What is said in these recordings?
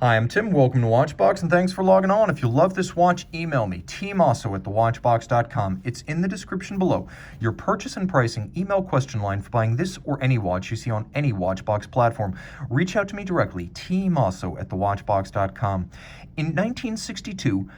Hi, I'm Tim. Welcome to Watchbox, and thanks for logging on. If you love this watch, email me, tmosso@thewatchbox.com. It's in the description below. Your purchase and pricing email question line for buying this or any watch you see on any Watchbox platform. Reach out to me directly, tmosso@thewatchbox.com. In 1962,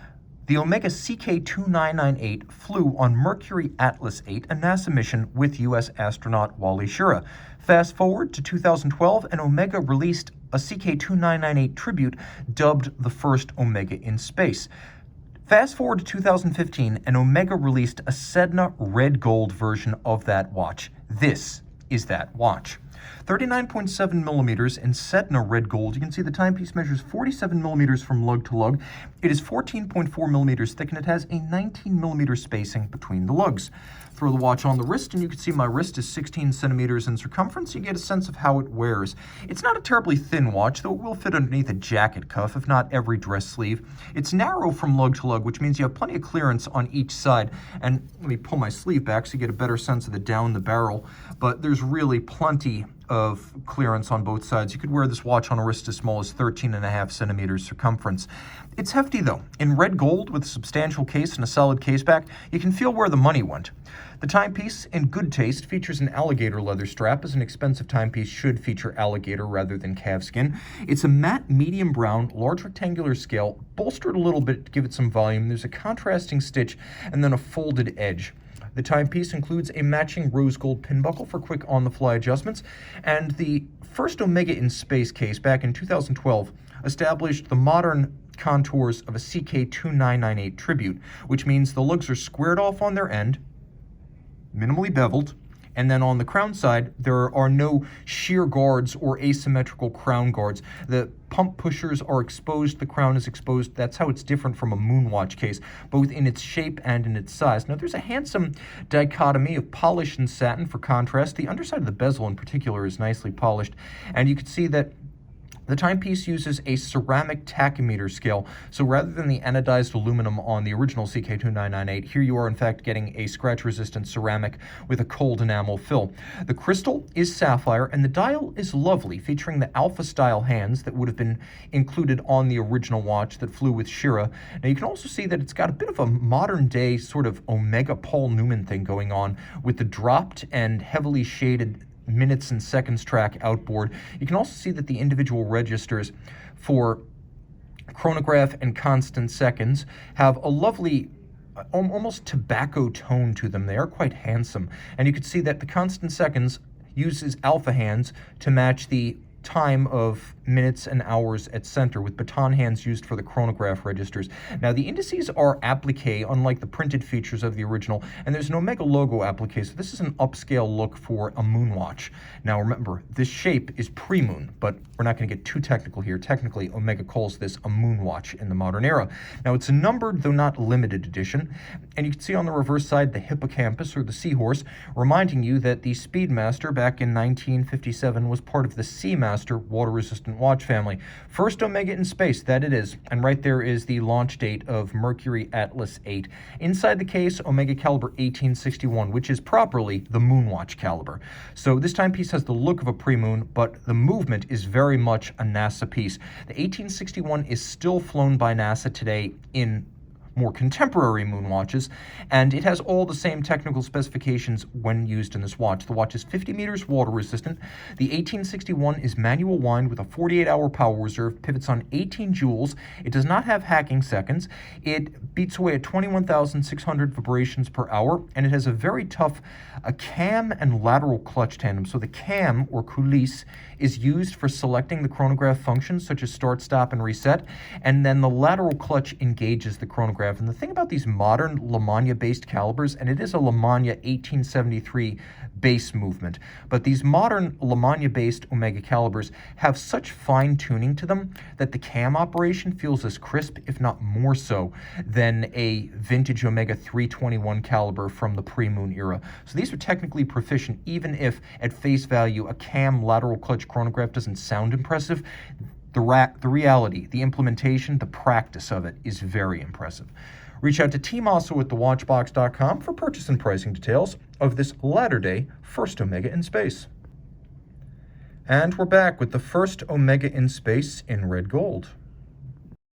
the Omega CK2998 flew on Mercury Atlas 8, a NASA mission with U.S. astronaut Wally Schirra. Fast forward to 2012, and Omega released a CK2998 tribute dubbed the first Omega in space. Fast forward to 2015, and Omega released a Sedna red gold version of that watch. This is that watch. 39.7 millimeters in Sedna red gold. You can see the timepiece measures 47 millimeters from lug to lug. It is 14.4 millimeters thick, and it has a 19 millimeter spacing between the lugs. Throw the watch on the wrist, and you can see my wrist is 16 centimeters in circumference. You get a sense of how it wears. It's not a terribly thin watch, though it will fit underneath a jacket cuff, if not every dress sleeve. It's narrow from lug to lug, which means you have plenty of clearance on each side. And let me pull my sleeve back so you get a better sense of the down the barrel. But there's really plenty of clearance on both sides. You could wear this watch on a wrist as small as 13.5 centimeters circumference. It's hefty though. In red gold with a substantial case and a solid case back, you can feel where the money went. The timepiece, in good taste, features an alligator leather strap, as an expensive timepiece should feature alligator rather than calfskin. It's a matte medium brown, large rectangular scale, bolstered a little bit to give it some volume. There's a contrasting stitch and then a folded edge. The timepiece includes a matching rose gold pin buckle for quick on-the-fly adjustments, and the first Omega in space case back in 2012 established the modern contours of a CK2998 tribute, which means the lugs are squared off on their end, minimally beveled, and then on the crown side, there are no shear guards or asymmetrical crown guards. The pump pushers are exposed, the crown is exposed. That's how it's different from a Moonwatch case, both in its shape and in its size. Now, there's a handsome dichotomy of polish and satin for contrast. The underside of the bezel in particular is nicely polished, and you can see that the timepiece uses a ceramic tachymeter scale, so rather than the anodized aluminum on the original CK2998, here you are in fact getting a scratch-resistant ceramic with a cold enamel fill. The crystal is sapphire, and the dial is lovely, featuring the alpha-style hands that would have been included on the original watch that flew with Schirra. Now, you can also see that it's got a bit of a modern-day sort of Omega Paul Newman thing going on with the dropped and heavily shaded minutes and seconds track outboard. You can also see that the individual registers for chronograph and constant seconds have a lovely almost tobacco tone to them. They are quite handsome, and you can see that the constant seconds uses alpha hands to match the time of minutes and hours at center, with baton hands used for the chronograph registers. Now, the indices are applique, unlike the printed features of the original, and there's an Omega logo applique, so this is an upscale look for a Moonwatch. Now, remember, this shape is pre-moon, but we're not going to get too technical here. Technically, Omega calls this a Moonwatch in the modern era. Now, it's a numbered, though not limited edition, and you can see on the reverse side the hippocampus, or the seahorse, reminding you that the Speedmaster back in 1957 was part of the Seamaster water-resistant watch family. First Omega in space, that it is. And right there is the launch date of Mercury Atlas 8. Inside the case, Omega caliber 1861, which is properly the Moonwatch caliber. So this timepiece has the look of a pre-moon, but the movement is very much a NASA piece. The 1861 is still flown by NASA today in more contemporary Moonwatches, and it has all the same technical specifications when used in this watch. The watch is 50 meters water resistant. The 1861 is manual wind with a 48-hour power reserve, pivots on 18 joules. It does not have hacking seconds. It beats away at 21,600 vibrations per hour, and it has a very tough cam and lateral clutch tandem. So the cam, or coulisse, is used for selecting the chronograph functions such as start, stop, and reset, and then the lateral clutch engages the chronograph. And the thing about these modern Lamagna-based calibers, and it is a Lamagna 1873 base movement, but these modern Lamagna-based Omega calibers have such fine tuning to them that the cam operation feels as crisp, if not more so, than a vintage Omega 321 caliber from the pre-moon era. So these are technically proficient, even if at face value a cam lateral clutch chronograph doesn't sound impressive. The reality, the implementation, the practice of it is very impressive. Reach out to tmosso@thewatchbox.com for purchase and pricing details of this latter-day first Omega in space. And we're back with the first Omega in space in red gold.